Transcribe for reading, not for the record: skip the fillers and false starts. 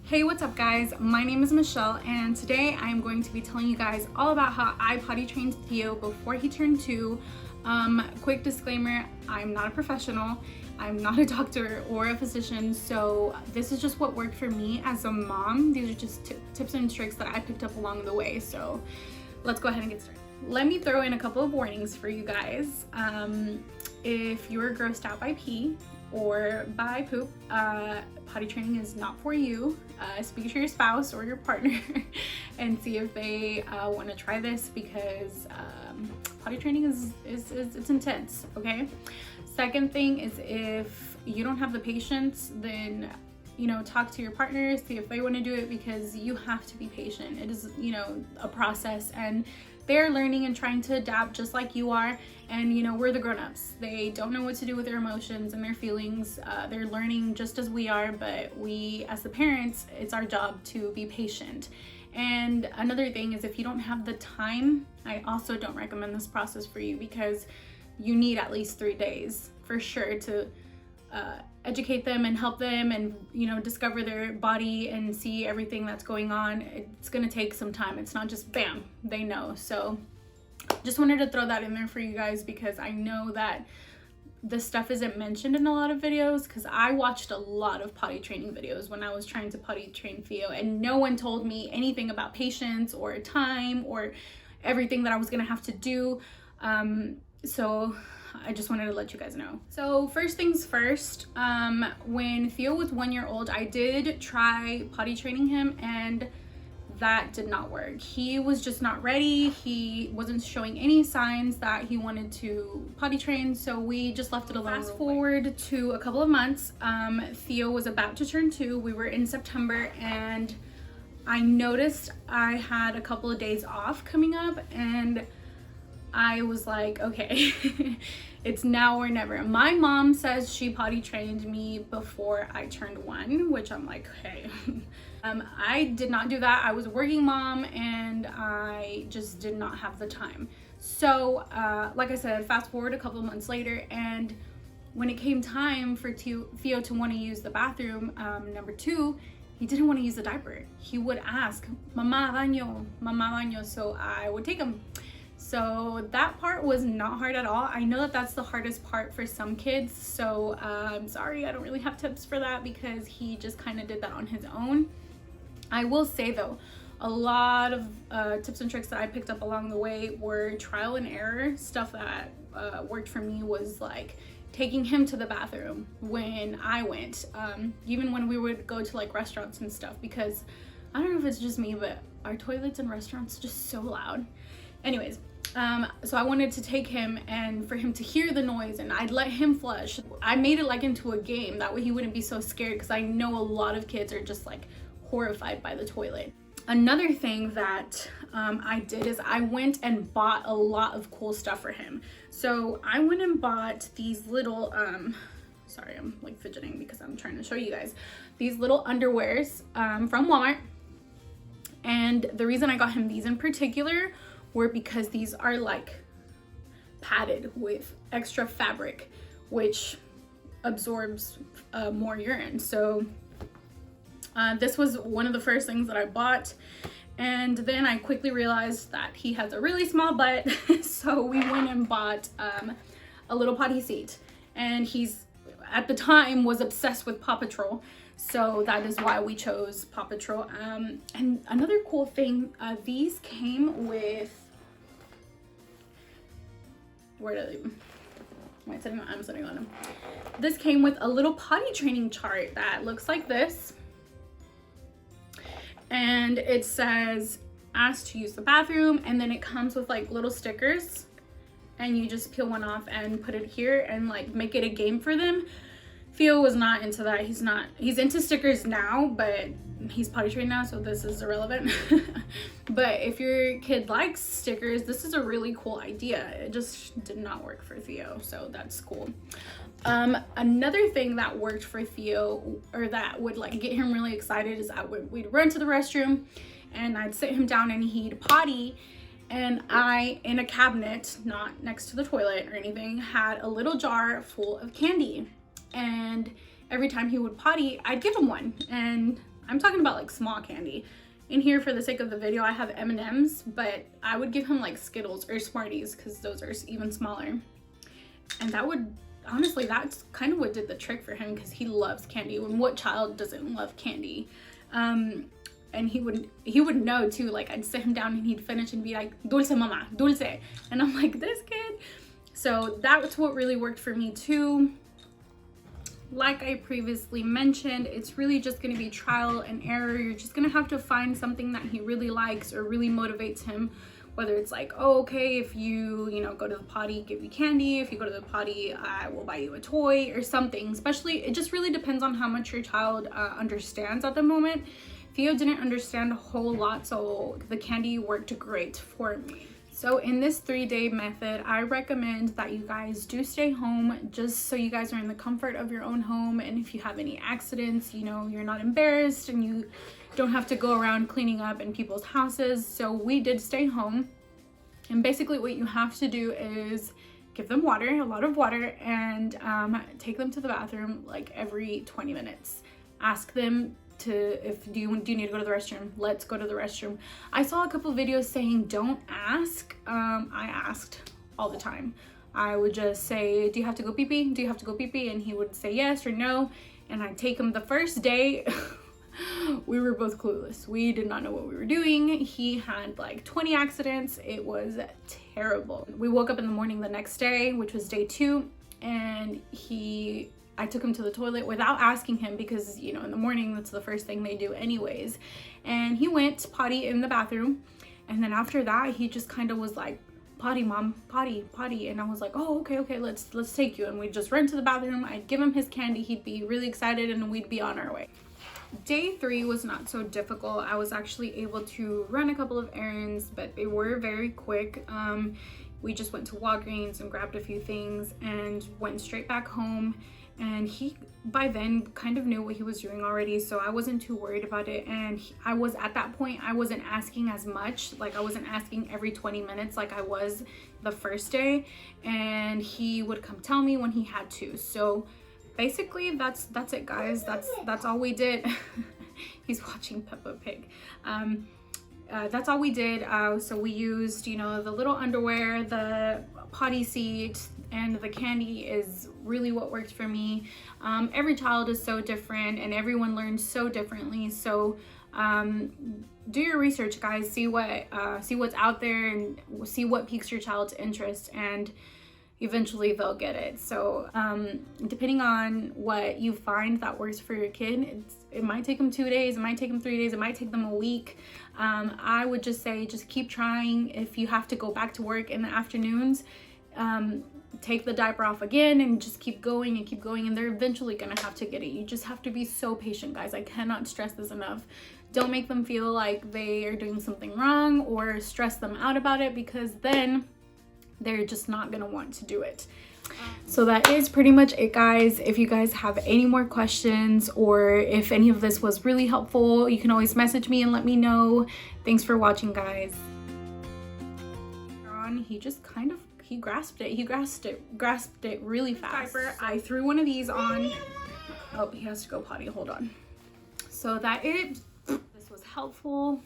Hey, what's up guys? My name is Michelle and today I'm going to be telling you guys all about how I potty trained Theo before he turned 2. Quick disclaimer, I'm not a professional, I'm not a doctor or a physician, so this is just what worked for me as a mom. These are just tips and tricks that I picked up along the way, so let's go ahead and get started. Let me throw in a couple of warnings for you guys. If you're grossed out by pee or by poop, potty training is not for you. Speak to your spouse or your partner and see if they want to try this, because potty training is it's intense. Okay. Second thing is, if you don't have the patience, then talk to your partner, see if they want to do it, because you have to be patient. It is a process, and they're learning and trying to adapt just like you are. And we're the grown-ups. They don't know what to do with their emotions and their feelings. They're learning just as we are, but we as the parents, it's our job to be patient. And another thing is, if you don't have the time, I also don't recommend this process for you, because you need at least 3 days for sure to educate them and help them and discover their body and see everything that's going on. It's gonna take some time. It's not just bam, they know. So just wanted to throw that in there for you guys, because I know that this stuff isn't mentioned in a lot of videos, because I watched a lot of potty training videos when I was trying to potty train Theo, and no one told me anything about patience or time or everything that I was gonna have to do. So I just wanted to let you guys know. So first things first, when Theo was 1 year old, I did try potty training him, and that did not work. He was just not ready. He wasn't showing any signs that he wanted to potty train, so we just left it alone. Fast forward to a couple of months, Theo was about to turn 2. We were in September, and I noticed I had a couple of days off coming up, and I was like, okay, it's now or never. My mom says she potty trained me before I turned 1, which I'm like, hey. I did not do that. I was a working mom, and I just did not have the time. So like I said, fast forward a couple of months later, and when it came time for Theo to want to use the bathroom, number 2, he didn't want to use the diaper. He would ask, mama baño, so I would take him. So that part was not hard at all. I know that that's the hardest part for some kids, so I'm sorry, I don't really have tips for that, because he just kind of did that on his own. I will say though, a lot of tips and tricks that I picked up along the way were trial and error. Stuff that worked for me was like taking him to the bathroom when I went, even when we would go to like restaurants and stuff, because I don't know if it's just me, but our toilets in restaurants are just so loud. Anyways, so I wanted to take him, and for him to hear the noise, and I'd let him flush. I made it like into a game, that way he wouldn't be so scared, because I know a lot of kids are just like horrified by the toilet. Another thing that I did is I went and bought a lot of cool stuff for him. So I went and bought these little, sorry, I'm like fidgeting because I'm trying to show you guys, these little underwears from Walmart. And the reason I got him these in particular were because these are like padded with extra fabric, which absorbs more urine. So this was one of the first things that I bought, and then I quickly realized that he has a really small butt, so we went and bought a little potty seat, and he's at the time was obsessed with Paw Patrol, so that is why we chose Paw Patrol. And another cool thing, these came with, where are they? I'm sitting on them. This came with a little potty training chart that looks like this. And it says, asked to use the bathroom, and then it comes with like little stickers, and you just peel one off and put it here and like make it a game for them. Theo was not into that. He's into stickers now, but he's potty trained now, so this is irrelevant. But if your kid likes stickers, this is a really cool idea. It just did not work for Theo, so that's cool. Another thing that worked for Theo, or that would like get him really excited, is we'd run to the restroom, and I'd sit him down and he'd potty, and I, in a cabinet, not next to the toilet or anything, had a little jar full of candy. And every time he would potty, I'd give him one. And I'm talking about like small candy. In here, for the sake of the video, I have M&Ms, but I would give him like Skittles or Smarties because those are even smaller. And that would, honestly, that's kind of what did the trick for him, because he loves candy. And what child doesn't love candy? And he would know too. Like, I'd sit him down and he'd finish and be like, dulce mama, dulce. And I'm like, this kid. So that's what really worked for me too. Like I previously mentioned, it's really just going to be trial and error. You're just going to have to find something that he really likes or really motivates him. Whether it's like, oh, okay, if you go to the potty, give you candy. If you go to the potty, I will buy you a toy or something. Especially, it just really depends on how much your child understands at the moment. Theo didn't understand a whole lot, so the candy worked great for me. So in this 3-day method, I recommend that you guys do stay home just so you guys are in the comfort of your own home. And if you have any accidents, you're not embarrassed and you don't have to go around cleaning up in people's houses. So we did stay home. And basically what you have to do is give them water, a lot of water, and take them to the bathroom like every 20 minutes. Ask them do you need to go to the restroom? Let's go to the restroom. I saw a couple videos saying don't ask. I asked all the time. I would just say, do you have to go pee pee? Do you have to go pee pee? And he would say yes or no. And I'd take him. The first day we were both clueless. We did not know what we were doing. He had like 20 accidents. It was terrible. We woke up in the morning the next day, which was day 2, and I took him to the toilet without asking him because, in the morning, that's the first thing they do anyways. And he went potty in the bathroom. And then after that, he just kind of was like, potty, mom, potty, potty. And I was like, oh, okay, let's take you. And we'd just run to the bathroom. I'd give him his candy. He'd be really excited and we'd be on our way. Day 3 was not so difficult. I was actually able to run a couple of errands, but they were very quick. We just went to Walgreens and grabbed a few things and went straight back home. And he by then kind of knew what he was doing already, so I wasn't too worried about it. And I was at that point, I wasn't asking as much. Like, I wasn't asking every 20 minutes like I was the first day, and he would come tell me when he had to. So basically that's it, guys. That's all we did. He's watching Peppa Pig. That's all we did. So we used, the little underwear, the potty seat, and the candy is really what worked for me. Every child is so different and everyone learns so differently. So do your research, guys. See what's out there and see what piques your child's interest, and eventually they'll get it. So depending on what you find that works for your kid, it might take them 2 days, it might take them 3 days, it might take them a week. I would just say, just keep trying. If you have to go back to work in the afternoons, take the diaper off again and just keep going, and they're eventually gonna have to get it. You just have to be so patient, guys. I cannot stress this enough. Don't make them feel like they are doing something wrong or stress them out about it, because then they're just not gonna want to do it. So that is pretty much it, guys. If you guys have any more questions, or if any of this was really helpful, you can always message me and let me know. Thanks for watching, guys. He just kind of, he grasped it really fast. I threw one of these on. Oh, he has to go potty, hold on. So that it, this was helpful.